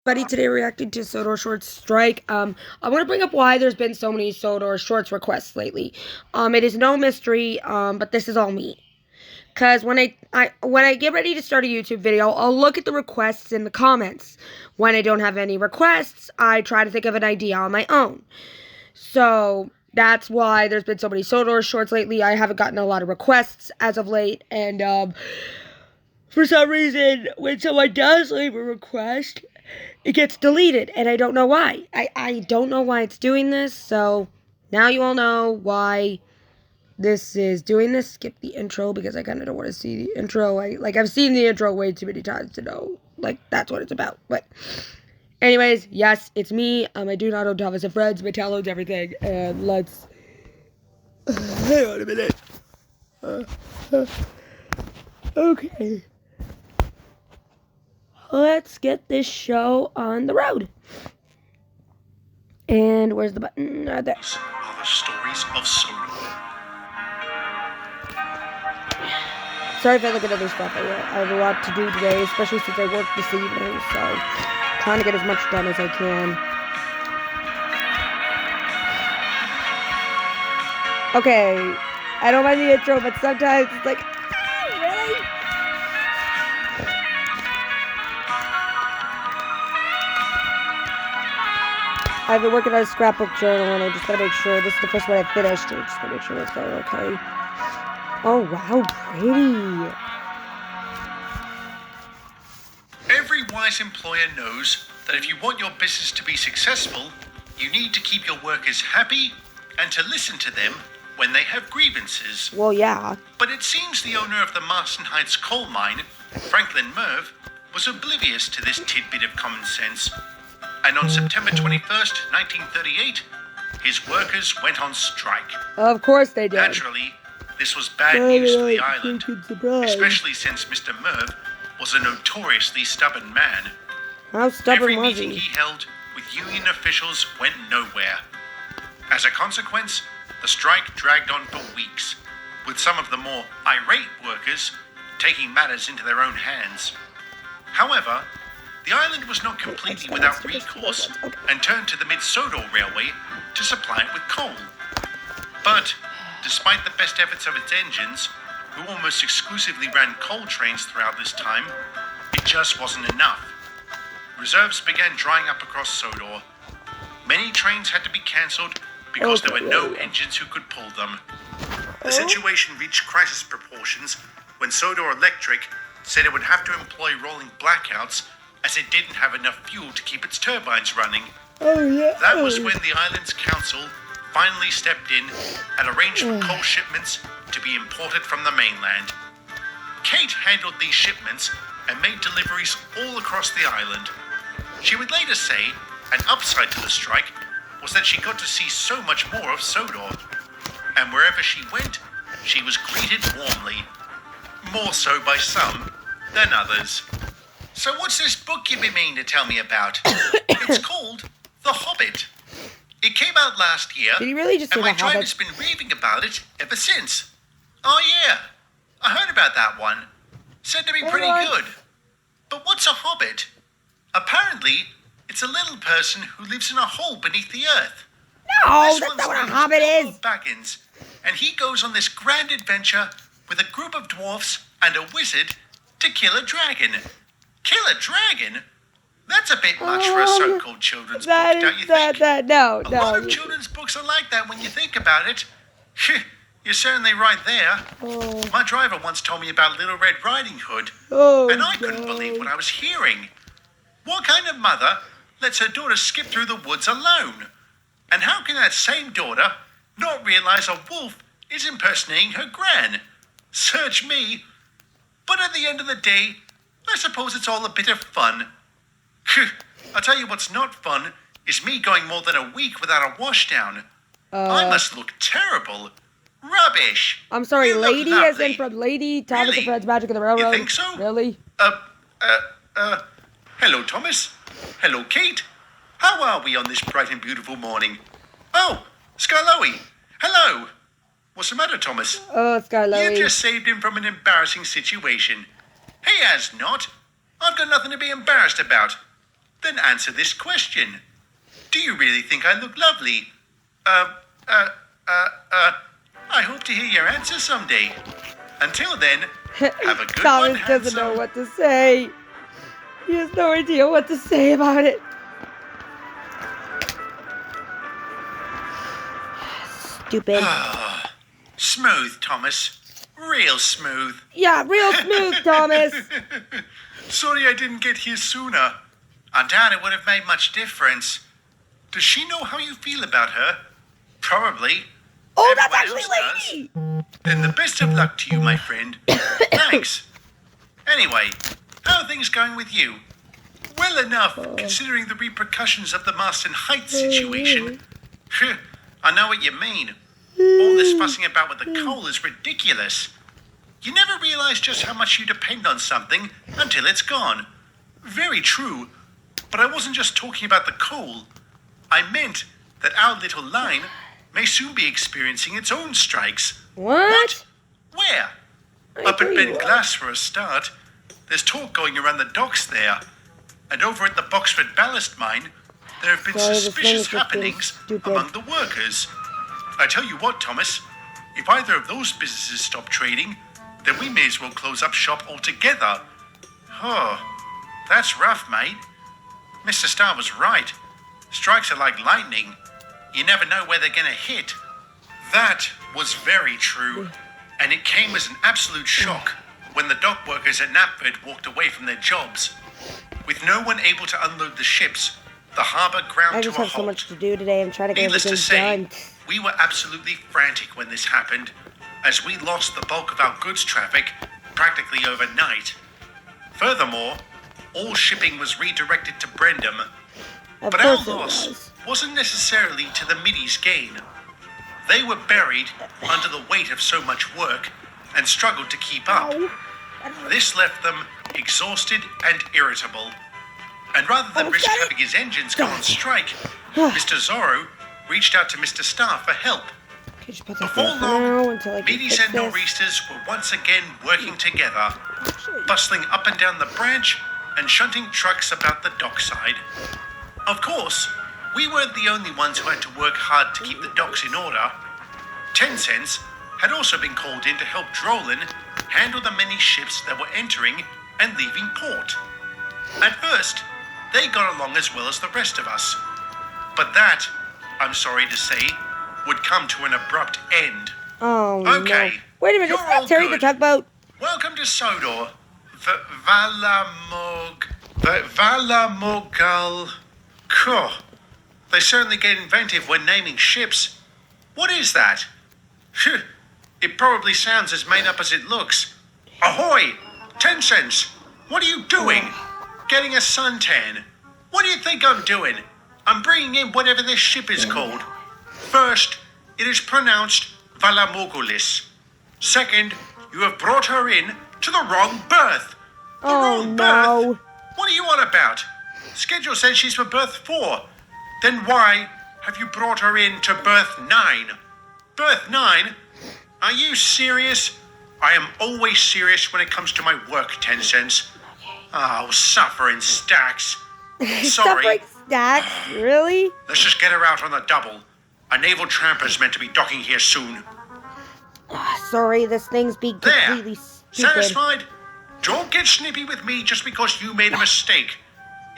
Buddy, today reacting to Sodor Shorts strike. I want to bring up why there's been so many Sodor Shorts requests lately. It is no mystery. But this is all me. Cause when I get ready to start a YouTube video, I'll look at the requests in the comments. When I don't have any requests, I try to think of an idea on my own. So that's why there's been so many Sodor Shorts lately. I haven't gotten a lot of requests as of late, and for some reason, when someone does leave a request, it gets deleted, and I don't know why. I don't know why it's doing this, so now you all know why this is doing this. Skip the intro, because I kind of don't want to see the intro. I've seen the intro way too many times to know, that's what it's about. But anyways, yes, it's me. I do not own Thomas and Friends. Mattel owns everything, and let's... hang on a minute. Okay. Let's get this show on the road. And where's the button? There. Are the stories of Sodor. Sorry if I look at other stuff. I have a lot to do today, especially since I work this evening. So, trying to get as much done as I can. Okay, I don't mind the intro, but sometimes it's like, really? I've been working on a scrapbook journal, and I just gotta make sure this is the first one I finished. I just gotta make sure it's going okay. Oh wow, pretty. Every wise employer knows that if you want your business to be successful, you need to keep your workers happy and to listen to them when they have grievances. Well, yeah. But it seems the owner of the Marston Heights coal mine, Franklin Merv, was oblivious to this tidbit of common sense. And on September 21st, 1938, his workers went on strike. Of course they did. Naturally, this was bad news for the island, especially since Mr. Merv was a notoriously stubborn man. How stubborn Every was meeting he? he held with union officials went nowhere. As a consequence, the strike dragged on for weeks, with some of the more irate workers taking matters into their own hands. However, the island was not completely without recourse and turned to the Mid-Sodor Railway to supply it with coal. But, despite the best efforts of its engines, who almost exclusively ran coal trains throughout this time, it just wasn't enough. Reserves began drying up across Sodor. Many trains had to be cancelled because there were no engines who could pull them. The situation reached crisis proportions when Sodor Electric said it would have to employ rolling blackouts as it didn't have enough fuel to keep its turbines running. Oh, yeah. That was when the island's council finally stepped in and arranged for coal shipments to be imported from the mainland. Kate handled these shipments and made deliveries all across the island. She would later say an upside to the strike was that she got to see so much more of Sodor. And wherever she went, she was greeted warmly. More so by some than others. So what's this book you've been meaning to tell me about? It's called The Hobbit. It came out last year, Did he really just say and my The Hobbit? driver's been raving about it ever since. Oh yeah, I heard about that one. Said to be pretty good. But what's a hobbit? Apparently, it's a little person who lives in a hole beneath the earth. No, This that's one's not what a name is hobbit Bilbo is. Baggins, and he goes on this grand adventure with a group of dwarfs and a wizard to kill a dragon. Kill a dragon? That's a bit much for a so-called children's book, don't you think? No. A lot of children's books are like that when you think about it. You're certainly right there. Oh. My driver once told me about Little Red Riding Hood, Oh, and I couldn't believe what I was hearing. What kind of mother lets her daughter skip through the woods alone? And how can that same daughter not realize a wolf is impersonating her gran? Search me. But at the end of the day, I suppose it's all a bit of fun. I'll tell you what's not fun is me going more than a week without a washdown. I must look terrible. Rubbish. I'm sorry, You look lady as in lovely. from Lady, Thomas Really? and Friends, Magic of the Railroad. You think so? Really? Hello, Thomas. Hello, Kate. How are we on this bright and beautiful morning? Oh, Scarloey. Hello. What's the matter, Thomas? Oh, You've Scarloey. just saved him from an embarrassing situation. He has not. I've got nothing to be embarrassed about. Then answer this question. Do you really think I look lovely? I hope to hear your answer someday. Until then, have a good one, Thomas doesn't know handsome. what to say. He has no idea what to say about it. Stupid. Smooth, Thomas. Real smooth. Yeah, real smooth, Thomas. Sorry I didn't get here sooner. I doubt it would have made much difference. Does she know how you feel about her? Probably. Oh, that's Everyone actually else Lady. does. Then the best of luck to you, my friend. Thanks. Anyway, how are things going with you? Well enough, considering the repercussions of the Marston Heights situation. I know what you mean. All this fussing about with the coal is ridiculous. You never realize just how much you depend on something until it's gone. Very true. But I wasn't just talking about the coal. I meant that our little line may soon be experiencing its own strikes. What? Where? I Up at agree, Ben what? Glass for a start. There's talk going around the docks there. And over at the Boxford Ballast Mine, there have been Sorry, this thing suspicious is just being happenings stupid. among the workers. I tell you what, Thomas, if either of those businesses stop trading, then we may as well close up shop altogether. Oh, that's rough, mate. Mr. Starr was right. Strikes are like lightning. You never know where they're gonna hit. That was very true. And it came as an absolute shock when the dock workers at Knapford walked away from their jobs. With no one able to unload the ships, the harbour ground I to just a have so halt. much to do today. I'm trying to get Needless to everything say, done. we were absolutely frantic when this happened, as we lost the bulk of our goods traffic practically overnight. Furthermore, all shipping was redirected to Brendam, Of but our course it loss was. wasn't necessarily to the Middies' gain. They were buried under the weight of so much work and struggled to keep up. This left them exhausted and irritable. And rather than risk having his engines go on strike, Mr. Zorro reached out to Mr. Starr for help. Okay, just put that Before there for long, now until I can Middies fix and this. Nor'easters were once again working together, Actually, bustling up and down the branch and shunting trucks about the dockside. Of course, we weren't the only ones who had to work hard to keep the docks in order. 10 Cents had also been called in to help Drolan handle the many ships that were entering and leaving port. At first, they got along as well as the rest of us. But that, I'm sorry to say, would come to an abrupt end. oh Okay, no. Wait a minute, you're is that all Terry the good. tugboat? Welcome to Sodor. Valamogal. Cool. They certainly get inventive when naming ships. What is that? Phew, it probably sounds as made up as it looks. Ahoy! 10 Cents! What are you doing? Getting a suntan. What do you think I'm doing? I'm bringing in whatever this ship is called. First, it is pronounced Valamogulis. Second, you have brought her in to the wrong berth. The Oh wrong no. berth? What are you on about? Schedule says she's for berth 4. Then why have you brought her in to berth 9? Berth 9? Are you serious? I am always serious when it comes to my work, 10 Cents. Oh, suffering stacks. Sorry. Suffering stacks? Really? Let's just get her out on the double. A naval tramper's meant to be docking here soon. Sorry, this thing's being There. completely stupid. Satisfied? Don't get snippy with me just because you made a mistake.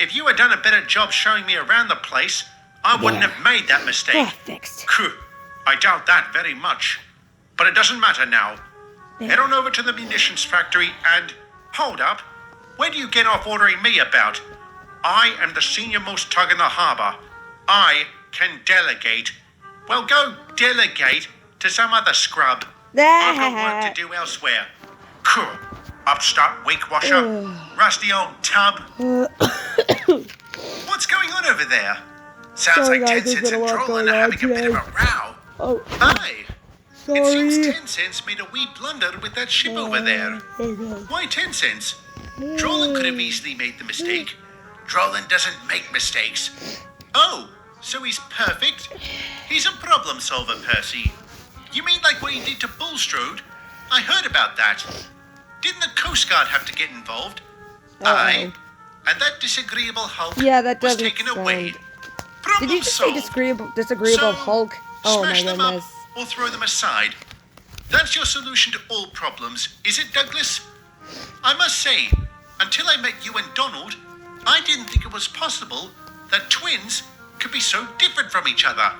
If you had done a better job showing me around the place, I wouldn't Yeah. have made that mistake. Ah, fixed. Phew, I doubt that very much. But it doesn't matter now. There. Head on over to the munitions factory and... Hold up. Where do you get off ordering me about? I am the senior-most tug in the harbour. I can delegate. Well, go delegate to some other scrub. I've got work to do elsewhere. Phew, upstart wake washer. Rusty old tub. What's going on over there? Sounds Sorry, like 10 guys, there's Cents been and a lot Drolan going are on having a bit of a row. Oh, Aye. It seems sorry. 10 Cents made a wee blunder with that ship over there. Why 10 Cents? Drolan could have easily made the mistake. Drolan doesn't make mistakes. Oh, so he's perfect? He's a problem solver, Percy. You mean like what he did to Bulstrode? I heard about that. Didn't the Coast Guard have to get involved? Aye. and that disagreeable Hulk Yeah, that was doesn't taken away. sound... Problem Did you just say solved. disagreeable So, Hulk? Oh my smash them goodness. up or throw them aside. That's your solution to all problems, is it, Douglas? I must say, until I met you and Donald, I didn't think it was possible that twins could be so different from each other.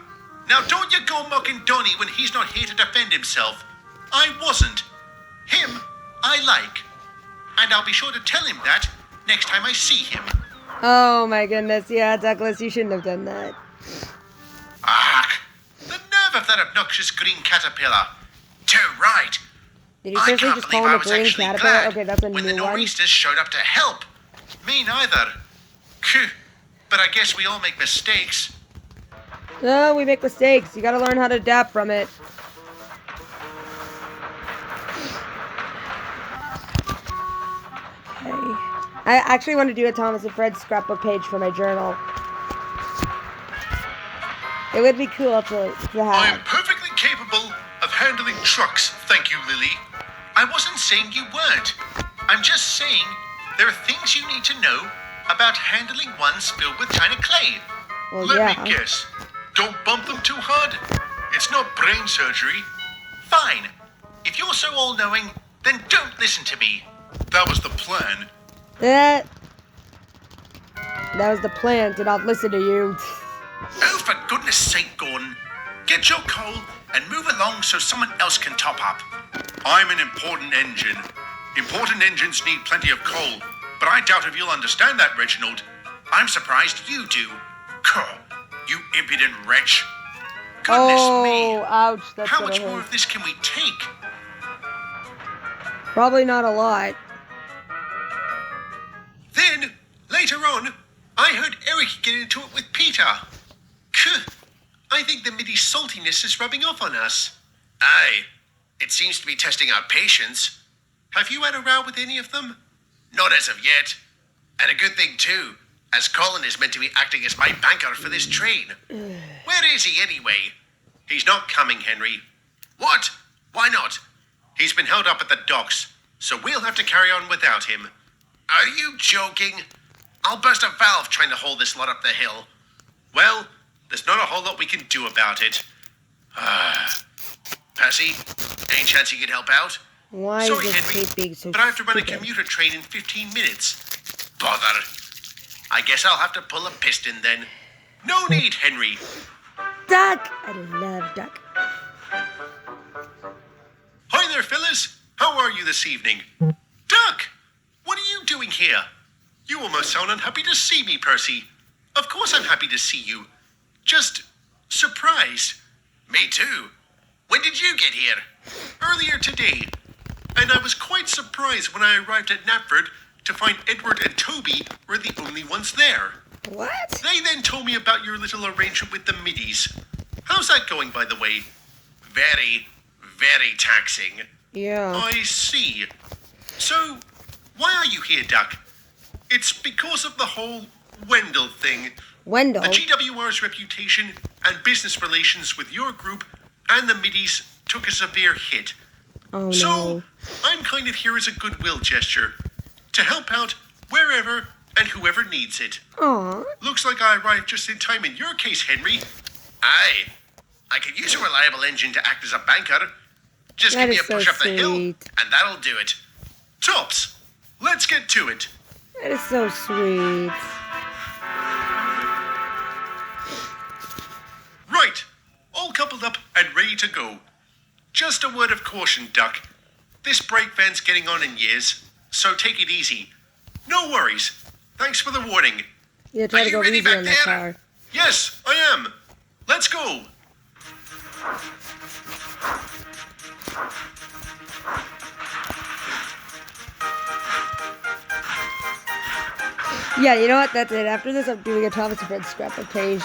Now don't you go mocking Donnie when he's not here to defend himself. I wasn't. Him, I like. And I'll be sure to tell him that next time I see him. Oh my goodness, yeah, Douglas, you shouldn't have done that. Ah, the nerve of that obnoxious green caterpillar. Too right. Did you I seriously can't just believe call him I a was green actually caterpillar? glad Okay, that's a when the new one. nor'easters showed up to help. Me neither. Phew. But I guess we all make mistakes. No, we make mistakes. You gotta learn how to adapt from it. Okay. I actually want to do a Thomas and Fred scrapbook page for my journal. It would be cool to I am have. perfectly capable of handling trucks, thank you, Lily. I wasn't saying you weren't. I'm just saying there are things you need to know about handling ones filled with tiny clay. Well, Let yeah. me guess. Don't bump them too hard. It's not brain surgery. Fine. If you're so all-knowing, then don't listen to me. That was the plan. That was the plan, to not listen to you. Oh, for goodness sake, Gordon. Get your coal and move along so someone else can top up. I'm an important engine. Important engines need plenty of coal, but I doubt if you'll understand that, Reginald. I'm surprised you do. Caw, you impudent wretch. Goodness me. Ouch, that's How gonna much more hurt. of this can we take? Probably not a lot. Then, later on, I heard Eric get into it with Peter. I think the MIDI saltiness is rubbing off on us. Aye, it seems to be testing our patience. Have you had a row with any of them? Not as of yet. And a good thing too, as Colin is meant to be acting as my banker for this train. Where is he anyway? He's not coming, Henry. What? Why not? He's been held up at the docks, so we'll have to carry on without him. Are you joking? I'll burst a valve trying to hold this lot up the hill. Well, there's not a whole lot we can do about it. Percy, any chance you could help out? Why Sorry, is this Henry, tape being so but I have to run a stupid? commuter train in 15 minutes. Bother. I guess I'll have to pull a piston then. No need, Henry. Duck! I love Duck. Hi there, fellas. How are you this evening? Duck! What are you doing here? You almost sound unhappy to see me, Percy. Of course I'm happy to see you. Just surprised. Me too. When did you get here? Earlier today. And I was quite surprised when I arrived at Knapford to find Edward and Toby were the only ones there. What? They then told me about your little arrangement with the middies. How's that going, by the way? Very, very taxing. Yeah. I see. So, why are you here, Duck? It's because of the whole Wendell thing. Wendell. The GWR's reputation and business relations with your group and the middies took a severe hit. Oh So, no. I'm kind of here as a goodwill gesture to help out wherever and whoever needs it. Aw. Looks like I arrived just in time in your case, Henry. Aye. I could use a reliable engine to act as a banker. Just That give me a is so push up the hill, sweet. and that'll do it. Tops, let's get to it. That is so sweet. Right, all coupled up and ready to go. Just a word of caution, Duck. This brake van's getting on in years, so take it easy. No worries. Thanks for the warning. Yeah, try Are to you go ready easy back on the there? car. Yes, I am. Let's go. Yeah, you know what? That's it. After this, I'm doing a Thomas and Fred scrapbook page.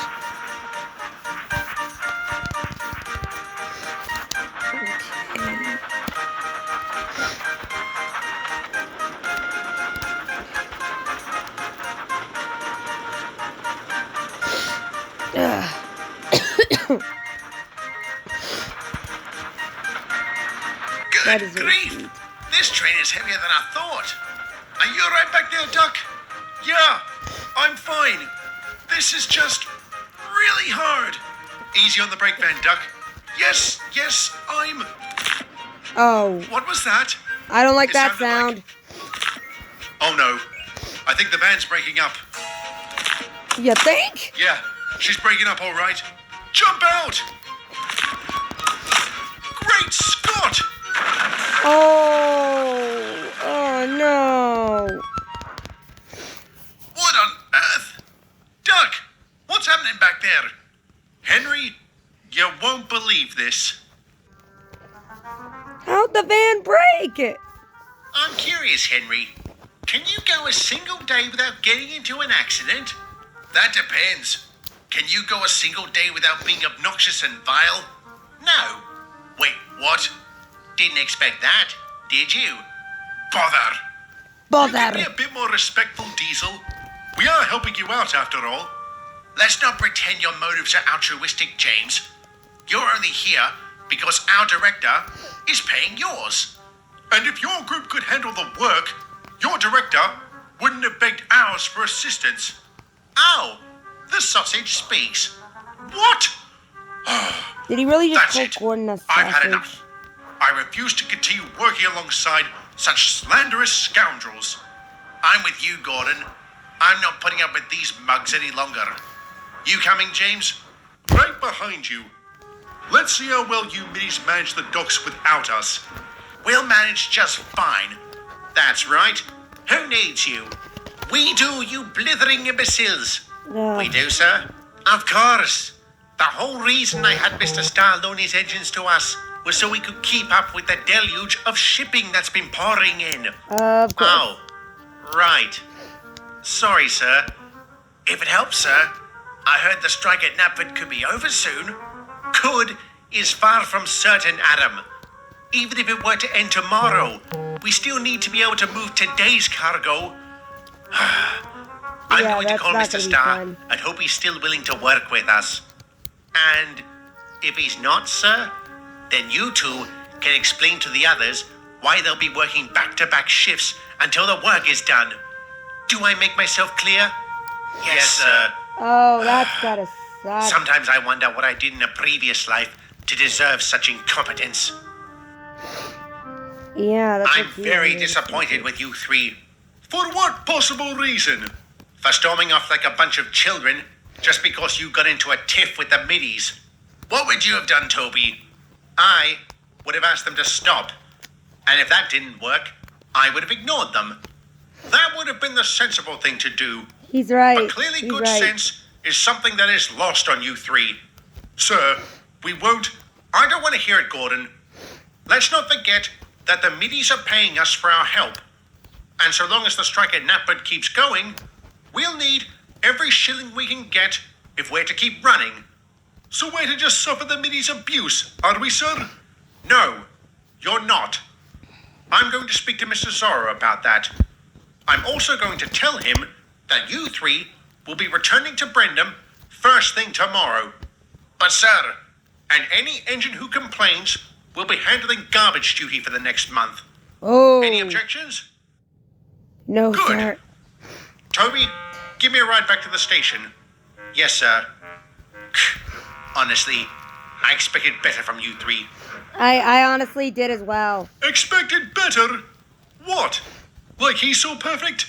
That Good is very grief. sweet. This train is heavier than I thought. Are you all right back there, Duck? Yeah, I'm fine. This is just really hard. Easy on the brake van, Duck. Yes, I'm... Oh, What was that? I don't like It that sounded sound. Oh no, I think the van's breaking up. You think? Yeah, she's breaking up all right. Jump out! Great Scott! Oh no. What on earth? Duck, what's happening back there? Henry, you won't believe this. How'd the van break? I'm curious, Henry. Can you go a single day without getting into an accident? That depends. Can you go a single day without being obnoxious and vile? No. Wait, what? Didn't expect that, did you? Bother. You can be a bit more respectful, Diesel. We are helping you out, after all. Let's not pretend your motives are altruistic, James. You're only here because our director is paying yours. And if your group could handle the work, your director wouldn't have begged ours for assistance. Oh, the sausage speaks. What? Did he really just That's call it. Gordon a I've had sausage? enough. I refuse to continue working alongside such slanderous scoundrels. I'm with you, Gordon. I'm not putting up with these mugs any longer. You coming, James? Right behind you. Let's see how well you middies manage the docks without us. We'll manage just fine. That's right. Who needs you? We do, you blithering imbeciles. We do, sir. Of course. The whole reason I had Mr. Starr loan his engines to us was so we could keep up with the deluge of shipping that's been pouring in. Of course. Oh, right. Sorry, sir. If it helps, sir, I heard the strike at Knapford could be over soon. Could is far from certain, Adam. Even if it were to end tomorrow, we still need to be able to move today's cargo. I'm going to call Mr. Starr and hope he's still willing to work with us. And if he's not, sir, then you two can explain to the others why they'll be working back-to-back shifts until the work is done. Do I make myself clear? Yes, sir. Oh, that's gotta suck. Sometimes I wonder what I did in a previous life to deserve such incompetence. Yeah, that's I'm very disappointed with you three. For what possible reason? For storming off like a bunch of children just because you got into a tiff with the middies. What would you have done, Toby? I would have asked them to stop. And if that didn't work, I would have ignored them. That would have been the sensible thing to do. He's right. But clearly good sense is something that is lost on you three. Sir, we won't... I don't want to hear it, Gordon. Let's not forget that the middies are paying us for our help. And so long as the strike at Knapford keeps going, we'll need every shilling we can get if we're to keep running. So we're to just suffer the middies' abuse, are we, sir? No, you're not. I'm going to speak to Mr. Zorro about that. I'm also going to tell him that you three will be returning to Brendam first thing tomorrow. But, sir, and any engine who complains will be handling garbage duty for the next month. Oh. Any objections? No, Good. sir. Toby, give me a ride back to the station. Yes, sir. Honestly, I expected better from you three. I honestly did as well. Expected better? What? Like he's so perfect?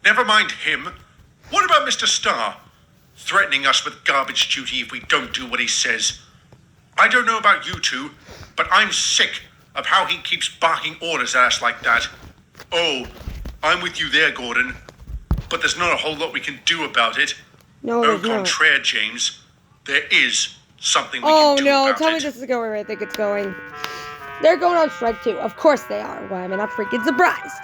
Never mind him. What about Mr. Starr? Threatening us with garbage duty if we don't do what he says. I don't know about you two, but I'm sick of how he keeps barking orders at us like that. Oh, I'm with you there, Gordon. But there's not a whole lot we can do about it. No, Au there's not. contraire, James. There is something we can do Oh, no. about Tell it. me this is going where I think it's going. They're going on strike, too. Of course they are. Why am I not freaking surprised?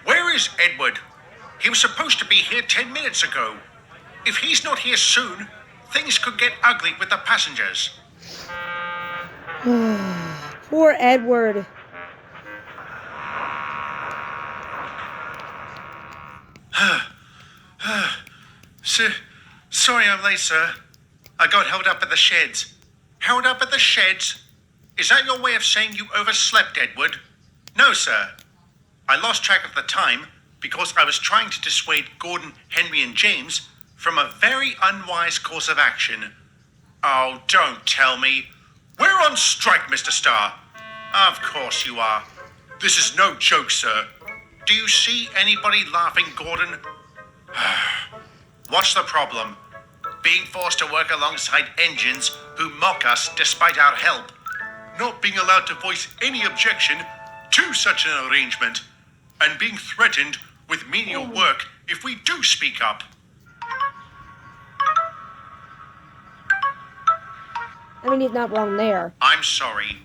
Where is Edward? He was supposed to be here 10 minutes ago. If he's not here soon, things could get ugly with the passengers. Poor Edward. Sorry I'm late, sir. I got held up at the sheds. Held up at the sheds? Is that your way of saying you overslept, Edward? No, sir. I lost track of the time because I was trying to dissuade Gordon, Henry, and James from a very unwise course of action. Oh, don't tell me. We're on strike, Mr. Starr. Of course you are. This is no joke, sir. Do you see anybody laughing, Gordon? What's the problem? Being forced to work alongside engines who mock us despite our help. Not being allowed to voice any objection to such an arrangement. And being threatened with menial work if we do speak up. I mean, he's not wrong there. I'm sorry.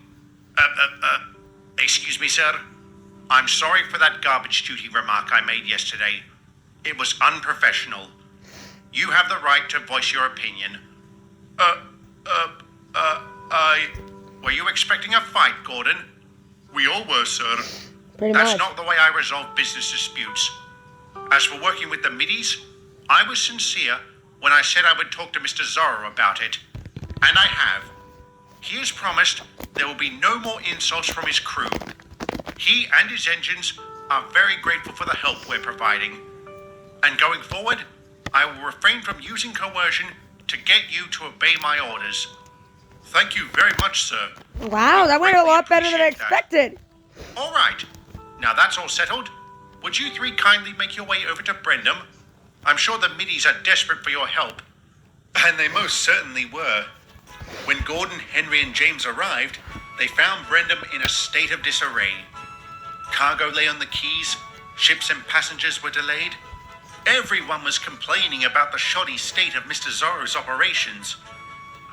Excuse me, sir? I'm sorry for that garbage duty remark I made yesterday. It was unprofessional. You have the right to voice your opinion. Were you expecting a fight, Gordon? We all were, sir. Pretty That's much. not the way I resolve business disputes. As for working with the middies, I was sincere when I said I would talk to Mr. Zorro about it. And I have. He has promised there will be no more insults from his crew. He and his engines are very grateful for the help we're providing. And going forward, I will refrain from using coercion to get you to obey my orders. Thank you very much, sir. Wow, that went a lot better than I Appreciate that. expected. All right. Now that's all settled. Would you three kindly make your way over to Brendam? I'm sure the middies are desperate for your help. And they most certainly were. When Gordon, Henry, and James arrived, they found Brendam in a state of disarray. Cargo lay on the quays, ships and passengers were delayed. Everyone was complaining about the shoddy state of Mr. Zorro's operations.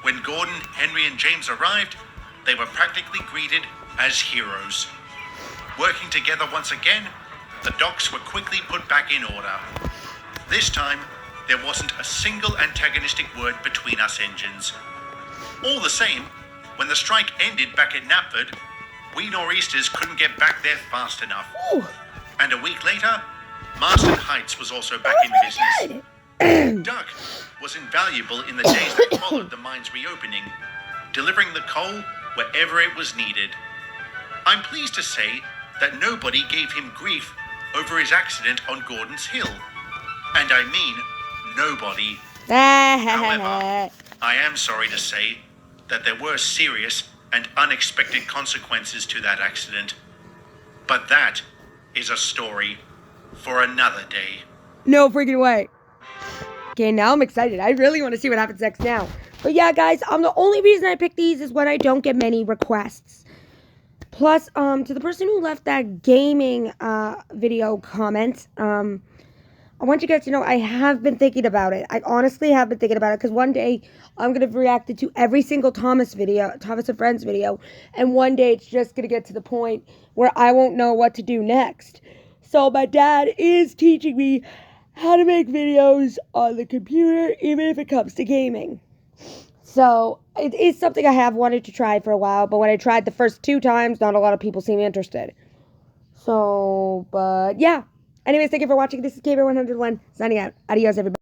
When Gordon, Henry, and James arrived, they were practically greeted as heroes. Working together once again, the docks were quickly put back in order. This time, there wasn't a single antagonistic word between us engines. All the same, when the strike ended back at Knapford, we nor'easters couldn't get back there fast enough. Ooh, And a week later, Marston Heights was also back in business. good. Duck was invaluable in the days that followed the mine's reopening, delivering the coal wherever it was needed. I'm pleased to say that nobody gave him grief over his accident on Gordon's Hill. And I mean nobody. However, I am sorry to say that there were serious and unexpected consequences to that accident. But that is a story for another day. No freaking way. Okay, now I'm excited. I really want to see what happens next now. But yeah, guys, the only reason I pick these is when I don't get many requests. Plus, to the person who left that gaming video comment, I want you guys to know I have been thinking about it. I honestly have been thinking about it because one day I'm going to react to every single Thomas and Friends video, and one day it's just going to get to the point where I won't know what to do next. So my dad is teaching me how to make videos on the computer, even if it comes to gaming. So it is something I have wanted to try for a while, but when I tried the first 2 times, not a lot of people seemed interested. So, but yeah. Anyways, thank you for watching. This is KB101 signing out. Adios, everybody.